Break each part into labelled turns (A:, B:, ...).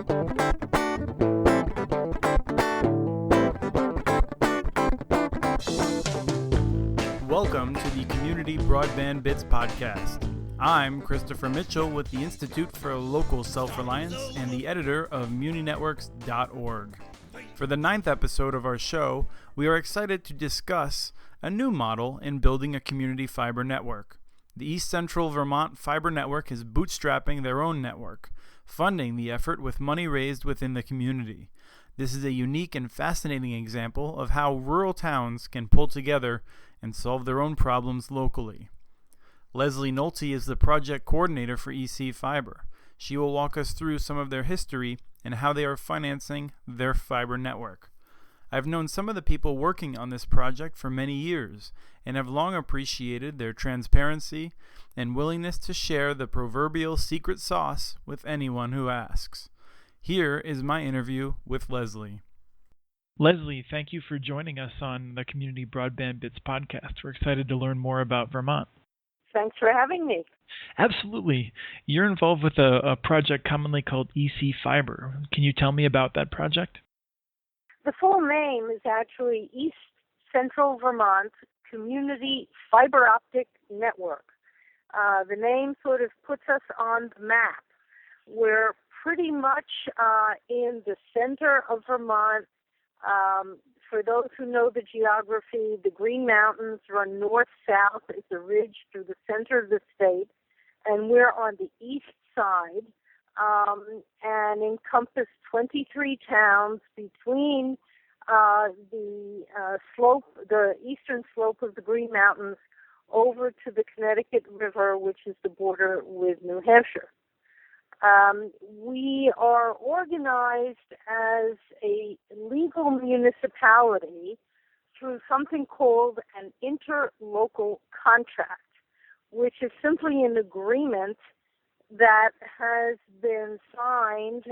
A: Welcome to the Community Broadband Bits podcast. I'm Christopher Mitchell with the Institute for Local Self-Reliance and the editor of muninetworks.org. For the 9th episode of our show, we are excited to discuss a new model in building a community fiber network. The East Central Vermont Fiber Network is bootstrapping their own network, funding the effort with money raised within the community. This is a unique and fascinating example of how rural towns can pull together and solve their own problems locally. Leslie Nulty is the project coordinator for ECFiber. She will walk us through some of their history and how they are financing their fiber network. I've known some of the people working on this project for many years and have long appreciated their transparency and willingness to share the proverbial secret sauce with anyone who asks. Here is my interview with Leslie. Leslie, thank you for joining us on the Community Broadband Bits podcast. We're excited to learn more about Vermont.
B: Thanks for having me.
A: Absolutely. You're involved with a project commonly called ECFiber. Can you tell me about that project?
B: The full name is actually East Central Vermont Community Fiber Optic Network. The name sort of puts us on the map. We're pretty much in the center of Vermont. For those who know the geography, the Green Mountains run north-south. It's a ridge through the center of the state, and we're on the east side and encompass 23 towns between the eastern slope of the Green Mountains over to the Connecticut River, which is the border with New Hampshire. We are organized as a legal municipality through something called an interlocal contract, which is simply an agreement that has been signed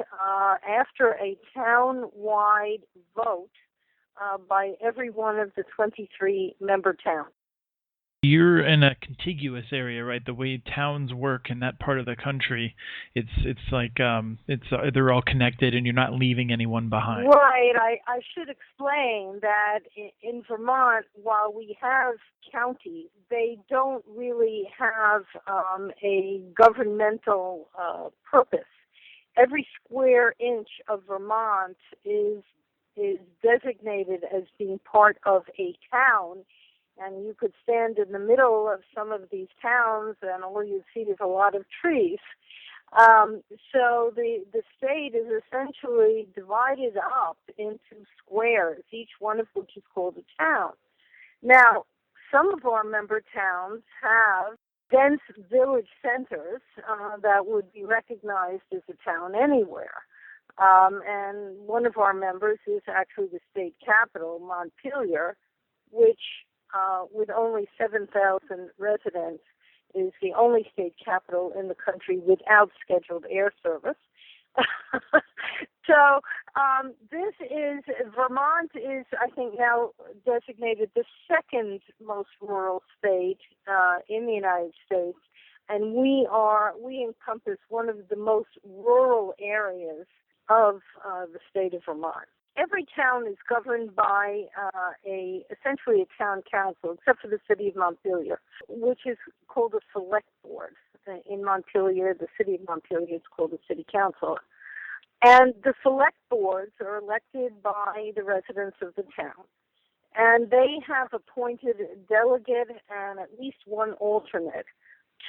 B: after a town-wide vote by every one of the 23 member towns.
A: You're in a contiguous area, right? The way towns work in that part of the country, it's like they're all connected, and you're not leaving anyone behind.
B: Right. I should explain that in Vermont, while we have counties, they don't really have a governmental purpose. Every square inch of Vermont is designated as being part of a town. And you could stand in the middle of some of these towns, and all you'd see is a lot of trees. So the state is essentially divided up into squares, each one of which is called a town. Now, some of our member towns have dense village centers that would be recognized as a town anywhere. And one of our members is actually the state capital, Montpelier, which with only 7,000 residents, is the only state capital in the country without scheduled air service. So Vermont is, I think, now designated the second most rural state in the United States, and we encompass one of the most rural areas of the state of Vermont. Every town is governed by essentially a town council, except for the city of Montpelier, which is called a select board. In Montpelier, the city of Montpelier is called a city council. And the select boards are elected by the residents of the town. And they have appointed a delegate and at least one alternate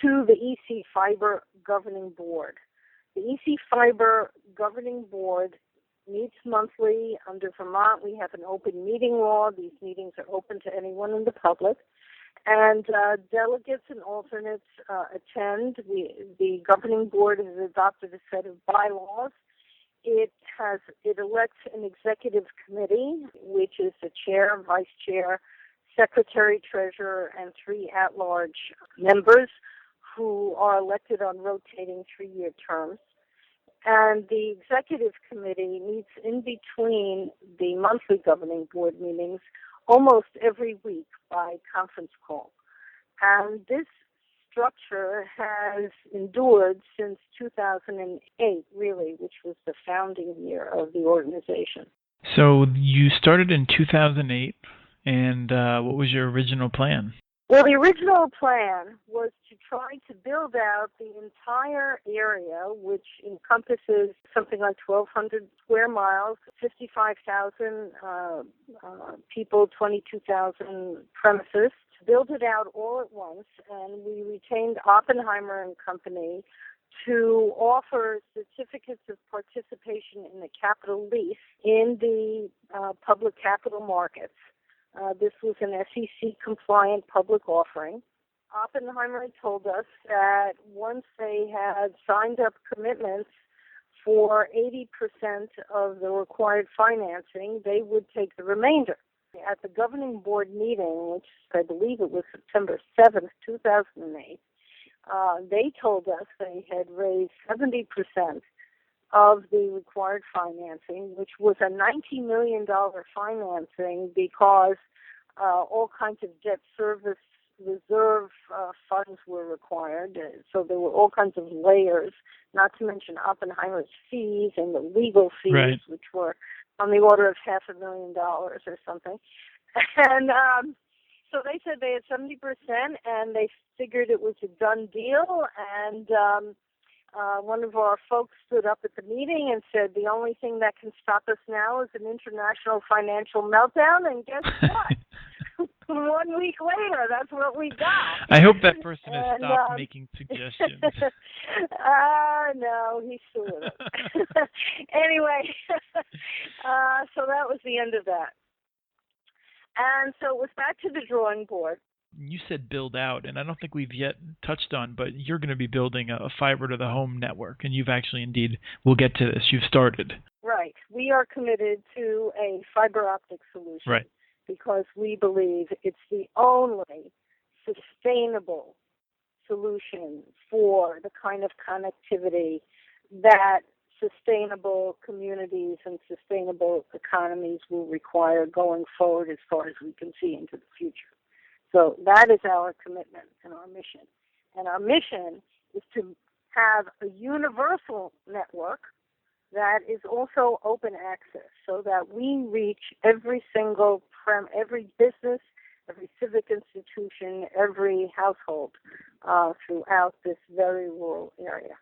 B: to the ECFiber governing board. The ECFiber governing board meets monthly. Under Vermont, we have an open meeting law. These meetings are open to anyone in the public. And delegates and alternates attend. The governing board has adopted a set of bylaws. It elects an executive committee, which is the chair, vice chair, secretary, treasurer, and 3 at-large members who are elected on rotating 3-year terms. And the executive committee meets in between the monthly governing board meetings almost every week by conference call. And this structure has endured since 2008, really, which was the founding year of the organization.
A: So you started in 2008, and what was your original plan?
B: Well, the original plan was to try to build out the entire area, which encompasses something like 1,200 square miles, 55,000 people, 22,000 premises, to build it out all at once. And we retained Oppenheimer and Company to offer certificates of participation in the capital lease in the public capital markets. This was an SEC-compliant public offering. Oppenheimer told us that once they had signed up commitments for 80% of the required financing, they would take the remainder. At the governing board meeting, which I believe it was September 7th, 2008, they told us they had raised 70% of the required financing, which was a $90 million financing because all kinds of debt service reserve funds were required. So there were all kinds of layers, not to mention Oppenheimer's fees and the legal fees, right, which were on the order of $500,000 or something. And so they said they had 70%, and they figured it was a done deal. And one of our folks stood up at the meeting and said, the only thing that can stop us now is an international financial meltdown. And guess what? 1 week later, that's what we got.
A: I hope that person has stopped making suggestions.
B: No, he's still with us. Anyway, so that was the end of that. And so it was back to the drawing board.
A: You said build out, and I don't think we've yet touched on, but you're going to be building a fiber to the home network, and you've actually, indeed, we'll get to this, you've started.
B: Right. We are committed to a fiber optic solution.
A: Right.
B: Because we believe it's the only sustainable solution for the kind of connectivity that sustainable communities and sustainable economies will require going forward as far as we can see into the future. So that is our commitment and our mission. And our mission is to have a universal network that is also open access, so that we reach every single every business, every civic institution, every household throughout this very rural area.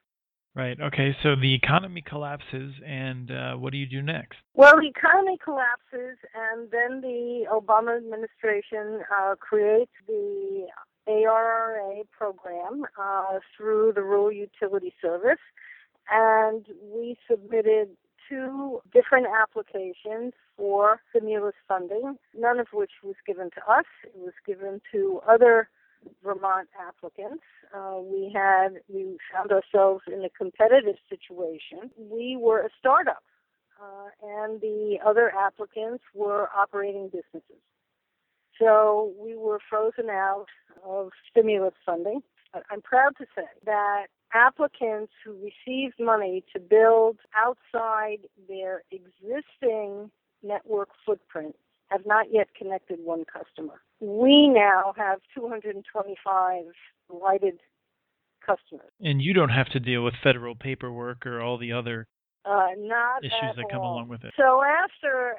A: Right. Okay. So the economy collapses, and what do you do next?
B: Well, the economy collapses, and then the Obama administration creates the ARRA program through the Rural Utility Service. And we submitted 2 different applications for stimulus funding, none of which was given to us. It was given to other Vermont applicants. We found ourselves in a competitive situation. We were a startup, and the other applicants were operating businesses. So we were frozen out of stimulus funding. I'm proud to say that applicants who received money to build outside their existing network footprint have not yet connected one customer. We now have 225 lighted customers.
A: And you don't have to deal with federal paperwork or all the other issues that come along with it.
B: So after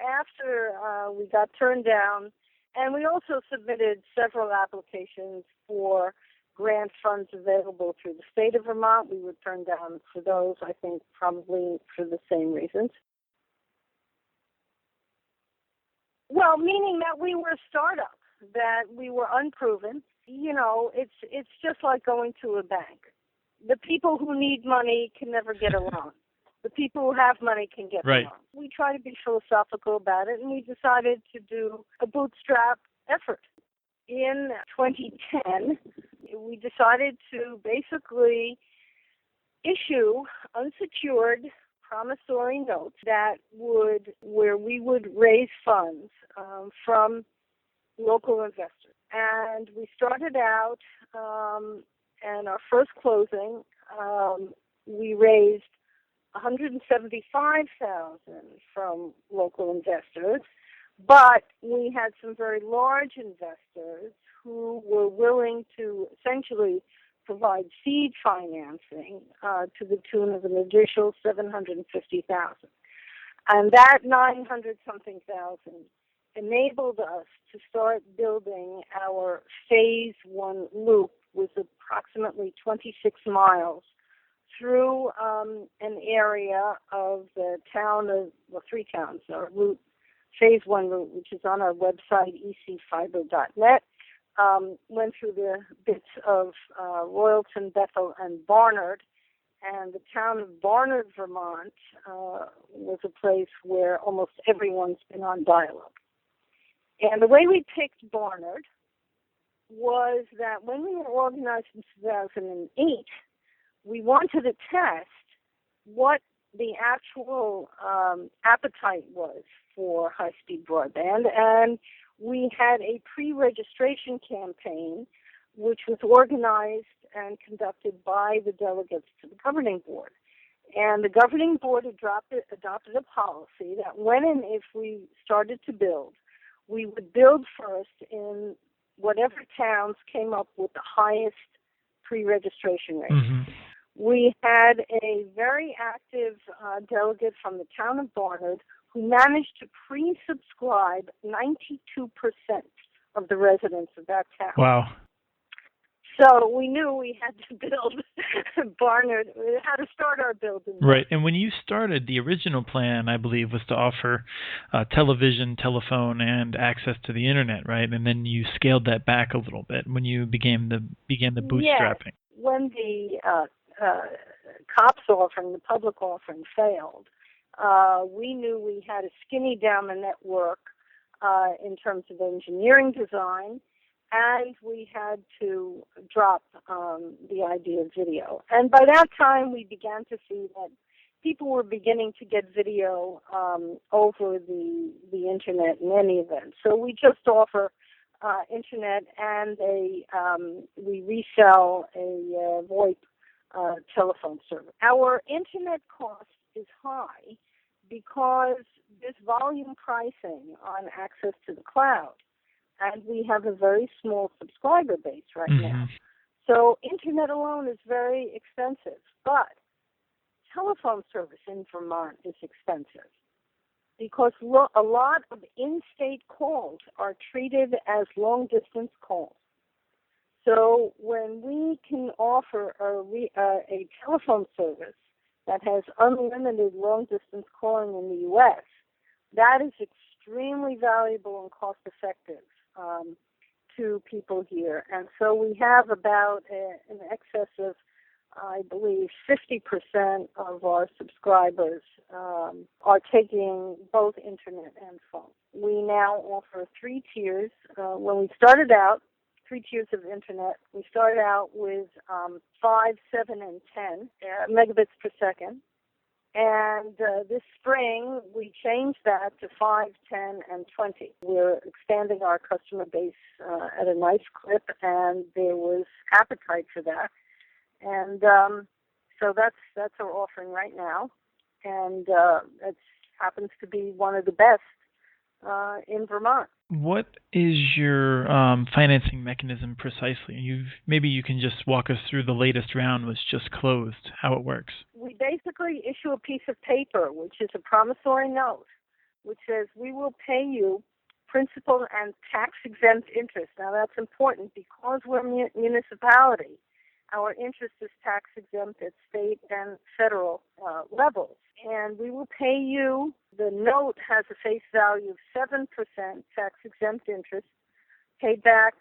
B: we got turned down, and we also submitted several applications for grant funds available through the state of Vermont. We were turned down for those, I think, probably for the same reasons. Well, meaning that we were a startup, that we were unproven. You know, it's just like going to a bank. The people who need money can never get a loan. The people who have money can get a loan. We try to be philosophical about it, and we decided to do a bootstrap effort. In 2010, we decided to basically issue unsecured promissory notes where we would raise funds from local investors. And we started out, and our first closing, we raised $175,000 from local investors. But we had some very large investors who were willing to essentially provide seed financing to the tune of an additional $750,000. And that 900-something thousand enabled us to start building our phase one loop with approximately 26 miles through an area of the town of, well, three towns, our route, phase one route, which is on our website, ECFiber.net, went through the bits of Royalton, Bethel, and Barnard. And the town of Barnard, Vermont, was a place where almost everyone's been on dial-up. And the way we picked Barnard was that when we were organized in 2008, we wanted to test what the actual appetite was for high-speed broadband, and we had a pre-registration campaign which was organized and conducted by the delegates to the governing board. And the governing board adopted a policy that when and if we started to build, we would build first in whatever towns came up with the highest pre-registration rate.
A: Mm-hmm.
B: We had a very active delegate from the town of Barnard who managed to pre-subscribe 92% of the residents of that town.
A: Wow.
B: So we knew we had to build Barnard. We had to start our building.
A: Right. And when you started, the original plan, I believe, was to offer television, telephone, and access to the internet, right? And then you scaled that back a little bit when you began the bootstrapping.
B: Yes. When the COPS offering, the public offering, failed, we knew we had to skinny down the network in terms of engineering design, and we had to drop the idea of video. And by that time, we began to see that people were beginning to get video over the internet in any event. So we just offer internet, and we resell a VoIP telephone service. Our internet cost is high because there's volume pricing on access to the cloud, and we have a very small subscriber base right now. So internet alone is very expensive, but telephone service in Vermont is expensive because a lot of in-state calls are treated as long-distance calls. So when we can offer a telephone service that has unlimited long-distance calling in the U.S., that is extremely valuable and cost-effective to people here. And so we have about in excess of, I believe, 50% of our subscribers are taking both internet and phone. We now offer 3 tiers. When we started out, 3 tiers of internet. We started out with 5, 7, and 10 megabits per second. And this spring, we changed that to 5, 10, and 20. We're expanding our customer base at a nice clip, and there was appetite for that. And so that's our offering right now. And it happens to be one of the best in Vermont.
A: What is your financing mechanism precisely? Maybe you can just walk us through the latest round was just closed, how it works.
B: We basically issue a piece of paper, which is a promissory note, which says we will pay you principal and tax-exempt interest. Now, that's important because we're a municipality. Our interest is tax-exempt at state and federal levels. And we will pay you, the note has a face value of 7% tax-exempt interest, paid back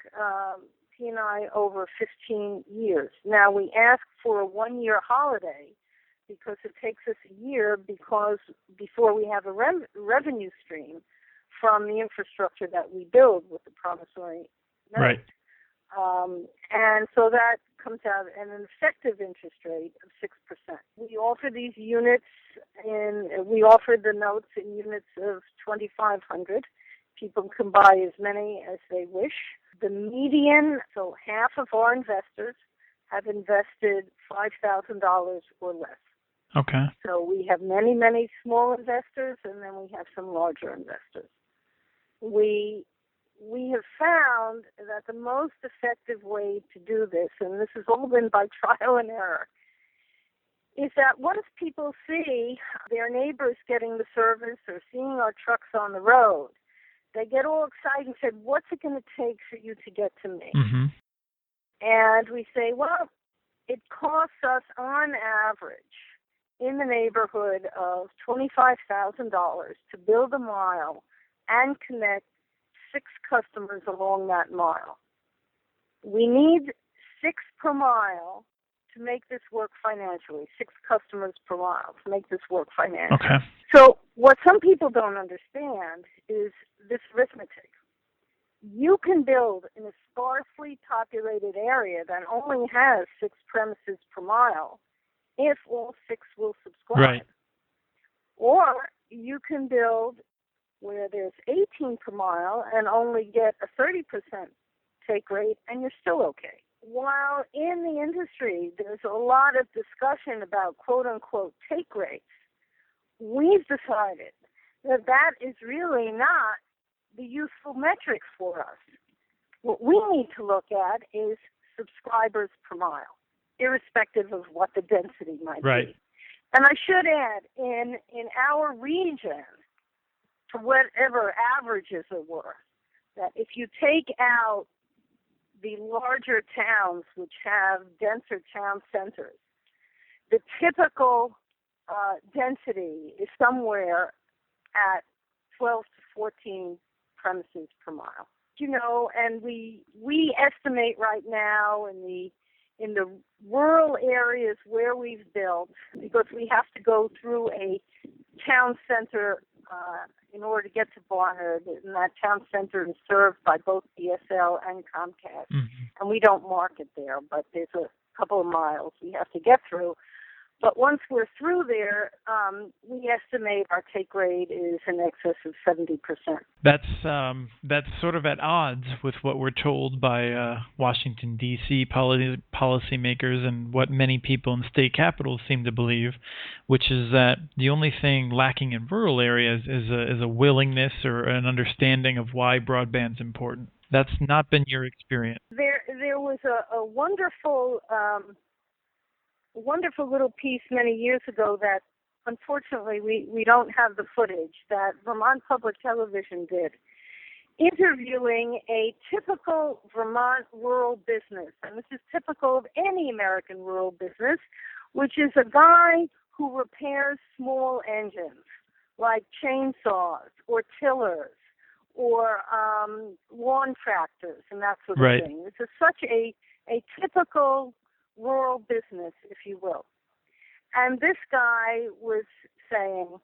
B: P&I over 15 years. Now, we ask for a 1-year holiday because it takes us a year before we have a revenue stream from the infrastructure that we build with the promissory note.
A: Right.
B: And so that comes out at an effective interest rate of 6%. We offer these units we offer the notes in units of 2,500. People can buy as many as they wish. The median, so half of our investors have invested $5,000 or less.
A: Okay.
B: So we have many, many small investors, and then we have some larger investors. We we have found that the most effective way to do this, and this has all been by trial and error, is that once people see their neighbors getting the service or seeing our trucks on the road, they get all excited and say, what's it going to take for you to get to me?
A: Mm-hmm.
B: And we say, well, it costs us on average in the neighborhood of $25,000 to build a mile and connect 6 customers along that mile. We need 6 per mile to make this work financially, 6 customers per mile to make this work financially.
A: Okay.
B: So what some people don't understand is this arithmetic. You can build in a sparsely populated area that only has 6 premises per mile if all 6 will subscribe.
A: Right.
B: Or you can build where there's 18 per mile and only get a 30% take rate, and you're still okay. While in the industry there's a lot of discussion about quote-unquote take rates, we've decided that that is really not the useful metric for us. What we need to look at is subscribers per mile, irrespective of what the density might be. And I should add, in our region, to whatever averages are worth, that if you take out the larger towns which have denser town centers, the typical density is somewhere at 12 to 14 premises per mile. You know, and we estimate right now in the rural areas where we've built, because we have to go through a town center in order to get to Barnard, and that town center is served by both DSL and Comcast.
A: Mm-hmm.
B: And we don't market there, but there's a couple of miles we have to get through. But once we're through there, we estimate our take rate is in excess of 70%.
A: That's sort of at odds with what we're told by Washington, D.C. policymakers and what many people in state capitals seem to believe, which is that the only thing lacking in rural areas is a willingness or an understanding of why broadband's important. That's not been your experience.
B: There was a wonderful little piece many years ago that unfortunately we don't have the footage, that Vermont Public Television did, interviewing a typical Vermont rural business. And this is typical of any American rural business, which is a guy who repairs small engines like chainsaws or tillers or lawn tractors and that sort of thing. This is such a typical rural business, if you will. And this guy was saying,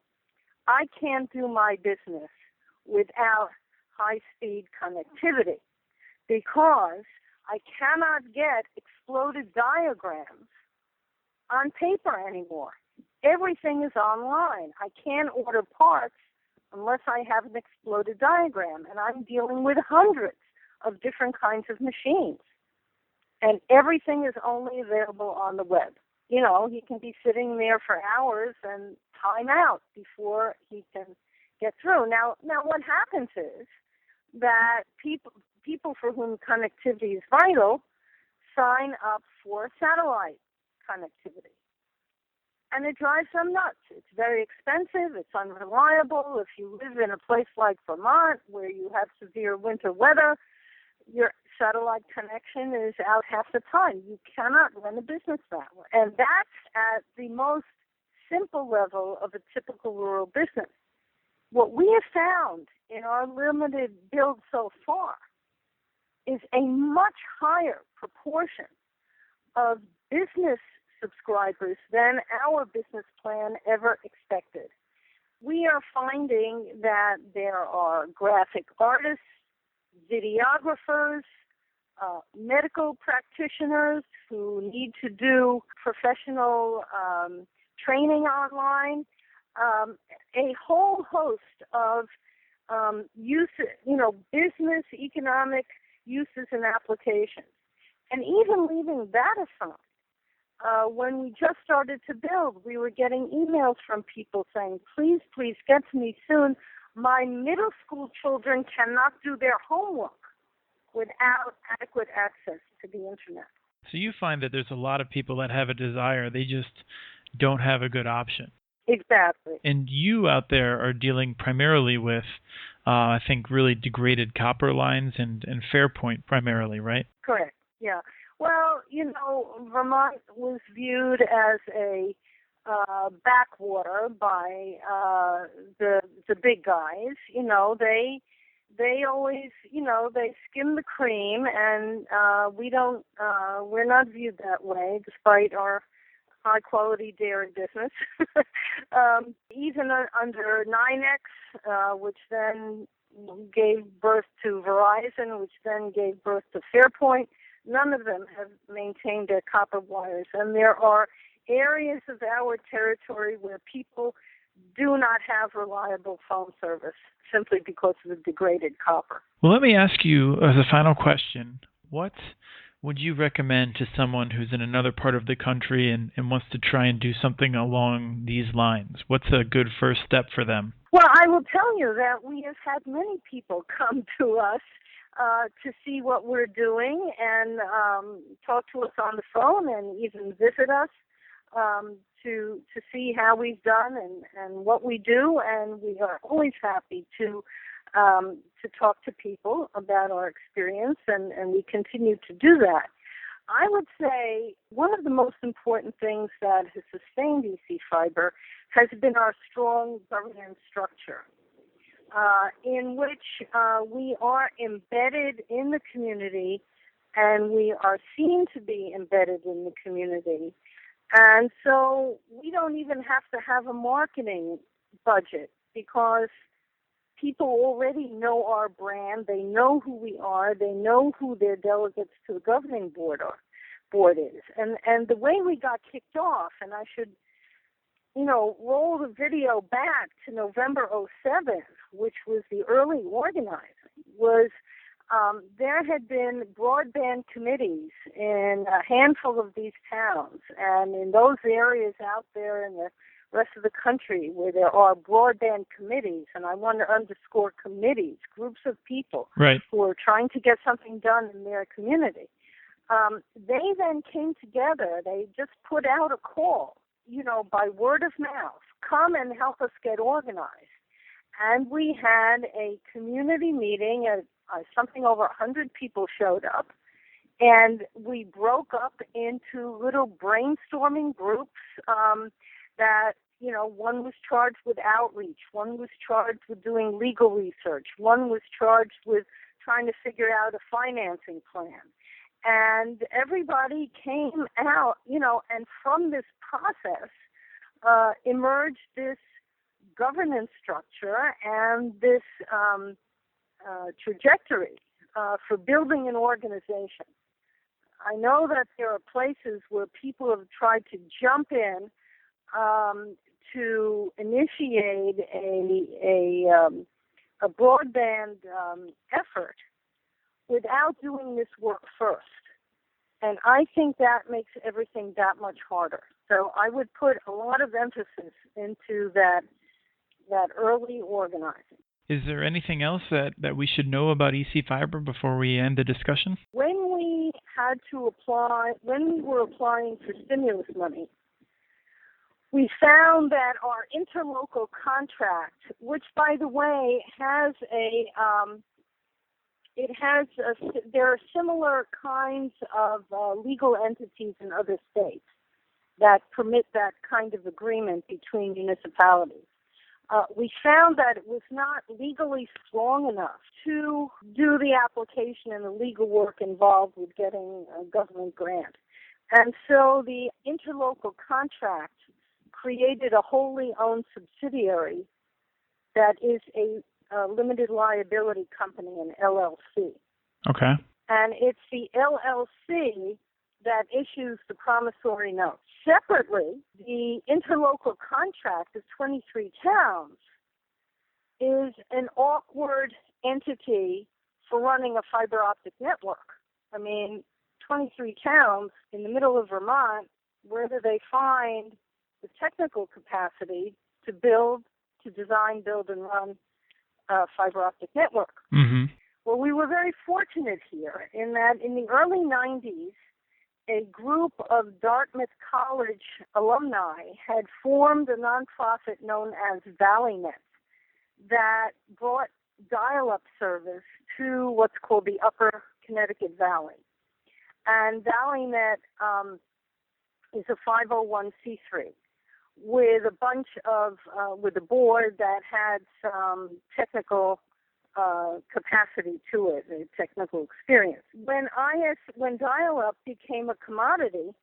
B: I can't do my business without high-speed connectivity because I cannot get exploded diagrams on paper anymore. Everything is online. I can't order parts unless I have an exploded diagram, and I'm dealing with hundreds of different kinds of machines. And everything is only available on the web. You know, he can be sitting there for hours and time out before he can get through. Now what happens is that people for whom connectivity is vital sign up for satellite connectivity. And it drives them nuts. It's very expensive. It's unreliable. If you live in a place like Vermont where you have severe winter weather, your satellite connection is out half the time. You cannot run a business that way. And that's at the most simple level of a typical rural business. What we have found in our limited build so far is a much higher proportion of business subscribers than our business plan ever expected. We are finding that there are graphic artists, videographers, medical practitioners who need to do professional training online, a whole host of business, economic uses and applications. And even leaving that aside, when we just started to build, we were getting emails from people saying, please get to me soon. My middle school children cannot do their homework without adequate access to the internet.
A: So you find that there's a lot of people that have a desire, they just don't have a good option.
B: Exactly.
A: And you out there are dealing primarily with, I think, really degraded copper lines and Fairpoint primarily, right?
B: Correct. Yeah. Well, Vermont was viewed as a backwater by the big guys. They always, they skim the cream, and we're not viewed that way, despite our high-quality dairy business. Even under 9X, which then gave birth to Verizon, which then gave birth to Fairpoint, none of them have maintained their copper wires. And there are areas of our territory where people do not have reliable phone service simply because of the degraded copper.
A: Well, let me ask you as a final question, what would you recommend to someone who's in another part of the country and wants to try and do something along these lines? What's a good first step for them?
B: Well, I will tell you that we have had many people come to us to see what we're doing and talk to us on the phone and even visit us to see how we've done and what we do. And we are always happy to talk to people about our experience, and we continue to do that. I would say one of the most important things that has sustained ECFiber has been our strong governance structure, in which we are embedded in the community, and we are seen to be embedded in the community. And so we don't even have to have a marketing budget because people already know our brand. They know who we are. They know who their delegates to the governing board is. And the way we got kicked off, and I should, roll the video back to November '07, which was the early organizing, was there had been broadband committees in a handful of these towns, and in those areas out there in the rest of the country where there are broadband committees, and I want to underscore committees, groups of people who are trying to get something done in their community. They then came together. They just put out a call, by word of mouth, come and help us get organized. And we had a community meeting, something over 100 people showed up, and we broke up into little brainstorming groups that, one was charged with outreach, one was charged with doing legal research, one was charged with trying to figure out a financing plan. And everybody came out, and from this process emerged this governance structure and this trajectory for building an organization. I know that there are places where people have tried to jump in to initiate a broadband effort without doing this work first. And I think that makes everything that much harder. So I would put a lot of emphasis into that early organizing.
A: Is there anything else that we should know about ECFiber before we end the discussion?
B: When we were applying for stimulus money, we found that our interlocal contract, which, by the way, there are similar kinds of legal entities in other states that permit that kind of agreement between municipalities. We found that it was not legally strong enough to do the application and the legal work involved with getting a government grant. And so the interlocal contract created a wholly owned subsidiary that is a limited liability company, an LLC.
A: Okay.
B: And it's the LLC that issues the promissory note. Separately, the interlocal contract of 23 towns is an awkward entity for running a fiber optic network. I mean, 23 towns in the middle of Vermont, where do they find the technical capacity to design, build, and run fiber optic network.
A: Mm-hmm.
B: Well, we were very fortunate here in that in the early 90s, a group of Dartmouth College alumni had formed a nonprofit known as ValleyNet that brought dial-up service to what's called the Upper Connecticut Valley. And ValleyNet is a 501c3 with a bunch of, with a board that had some technical capacity to it, a technical experience. When dial-up became a commodity,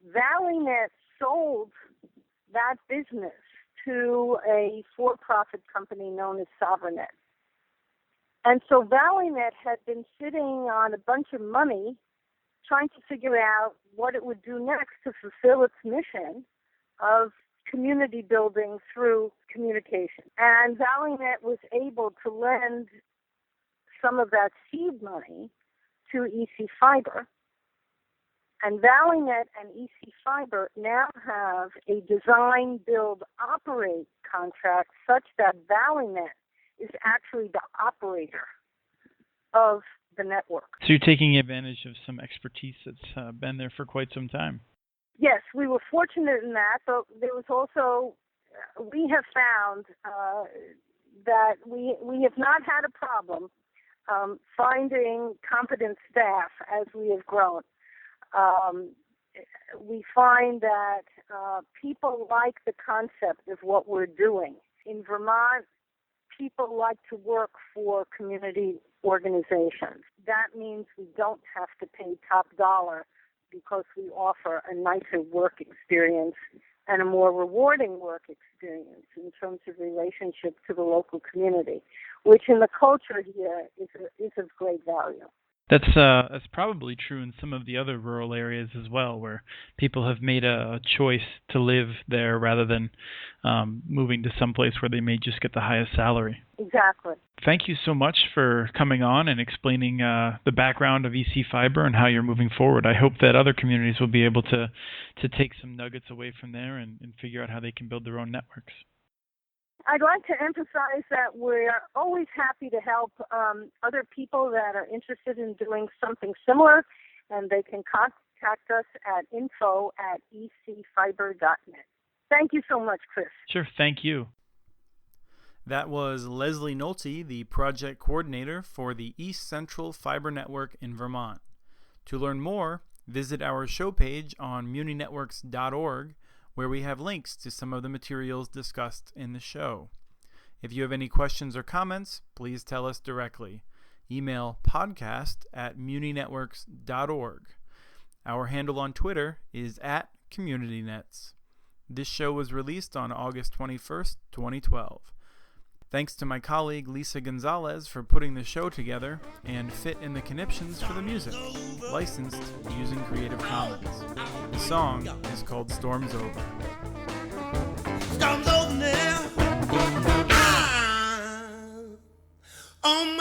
B: ValleyNet sold that business to a for-profit company known as SovereignNet. And so ValleyNet had been sitting on a bunch of money trying to figure out what it would do next to fulfill its mission of community building through communication. And ValleyNet was able to lend some of that seed money to ECFiber. And ValleyNet and ECFiber now have a design, build, operate contract such that ValleyNet is actually the operator of the network.
A: So you're taking advantage of some expertise that's been there for quite some time.
B: Yes, we were fortunate in that, but there was also, we have found that we have not had a problem finding competent staff as we have grown. We find that people like the concept of what we're doing. In Vermont, people like to work for community organizations. That means we don't have to pay top dollar because we offer a nicer work experience and a more rewarding work experience in terms of relationship to the local community, which in the culture here is of great value.
A: That's probably true in some of the other rural areas as well, where people have made a choice to live there rather than moving to some place where they may just get the highest salary.
B: Exactly.
A: Thank you so much for coming on and explaining the background of ECFiber and how you're moving forward. I hope that other communities will be able to take some nuggets away from there and figure out how they can build their own networks.
B: I'd like to emphasize that we're always happy to help other people that are interested in doing something similar, and they can contact us at info@ecfiber.net. Thank you so much, Chris.
A: Sure, thank you. That was Leslie Nulty, the project coordinator for the East Central Fiber Network in Vermont. To learn more, visit our show page on muninetworks.org, where we have links to some of the materials discussed in the show. If you have any questions or comments, please tell us directly. Email podcast@muninetworks.org. Our handle on Twitter is @CommunityNets. This show was released on August 21st, 2012. Thanks to my colleague Lisa Gonzalez for putting the show together, and Fit in the Conniptions for the music, licensed using Creative Commons. The song is called Storm's Over.
C: Storm's over now. I'm on